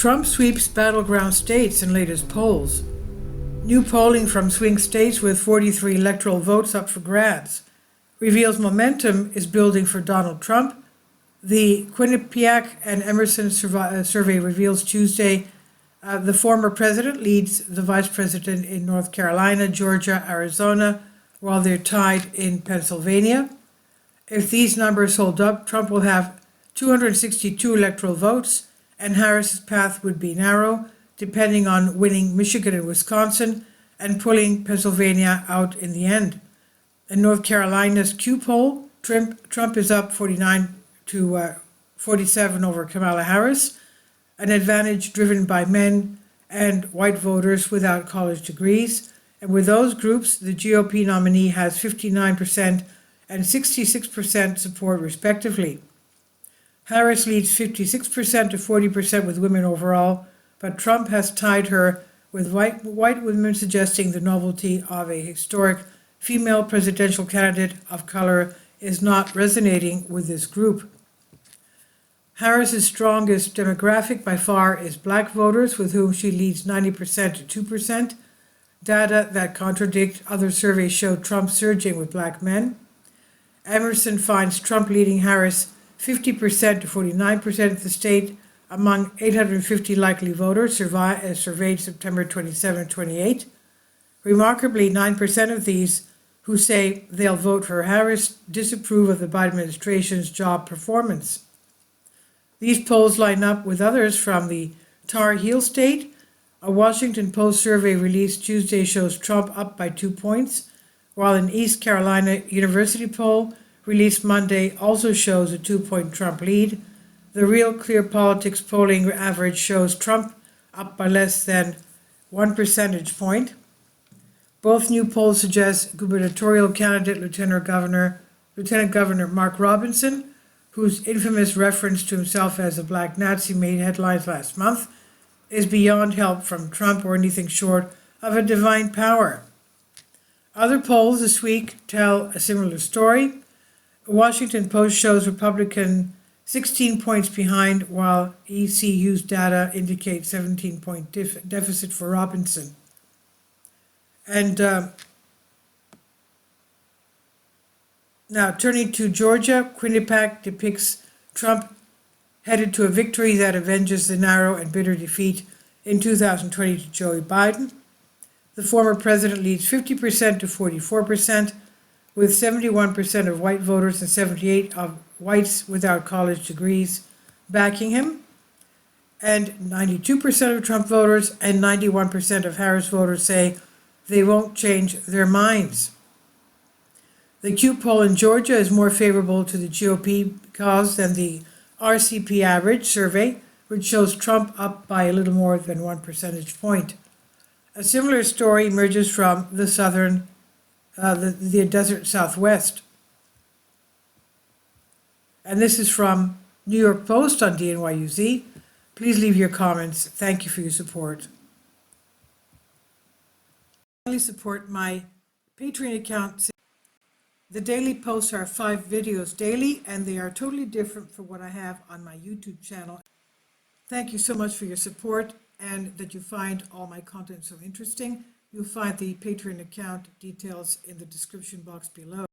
Trump sweeps battleground states in latest polls. New polling from swing states with 43 electoral votes up for grabs reveals momentum is building for Donald Trump. The Quinnipiac and Emerson survey reveals Tuesday the former president leads the vice president in North Carolina, Georgia, Arizona, while they're tied in Pennsylvania. If these numbers hold up, Trump will have 262 electoral votes, and Harris's path would be narrow, depending on winning Michigan and Wisconsin and pulling Pennsylvania out in the end. In North Carolina's Q poll, Trump is up 49 to 47 over Kamala Harris, an advantage driven by men and white voters without college degrees. And with those groups, the GOP nominee has 59% and 66% support respectively. Harris leads 56% to 40% with women overall, but Trump has tied her with white women, suggesting the novelty of a historic female presidential candidate of color is not resonating with this group. Harris's strongest demographic by far is black voters, with whom she leads 90% to 2%. Data that contradict other surveys show Trump surging with black men. Emerson finds Trump leading Harris 50% to 49% of the state among 850 likely voters surveyed September 27 and 28. Remarkably, 9% of these who say they'll vote for Harris disapprove of the Biden administration's job performance. These polls line up with others from the Tar Heel state. A Washington Post survey released Tuesday shows Trump up by 2 points, while an East Carolina University poll released Monday also shows a 2-point Trump lead. The Real Clear Politics polling average shows Trump up by less than 1 percentage point. Both new polls suggest gubernatorial candidate Lieutenant Governor Mark Robinson, whose infamous reference to himself as a black Nazi made headlines last month, is beyond help from Trump or anything short of a divine power. Other polls this week tell a similar story. The Washington Post shows Republican 16 points behind, while ECU's data indicates 17-point deficit for Robinson. And now turning to Georgia, Quinnipiac depicts Trump headed to a victory that avenges the narrow and bitter defeat in 2020 to Joe Biden. The former president leads 50% to 44%, with 71% of white voters and 78% of whites without college degrees backing him, and 92% of Trump voters and 91% of Harris voters say they won't change their minds. The Q poll in Georgia is more favorable to the GOP cause than the RCP average survey, which shows Trump up by a little more than 1 percentage point. A similar story emerges from the desert Southwest. And this is from New York Post on DNYUZ. Please leave your comments. Thank you for your support. Please support my Patreon account. The daily posts are 5 videos daily, and they are totally different from what I have on my YouTube channel. Thank you so much for your support and that you find all my content so interesting. You'll find the Patreon account details in the description box below.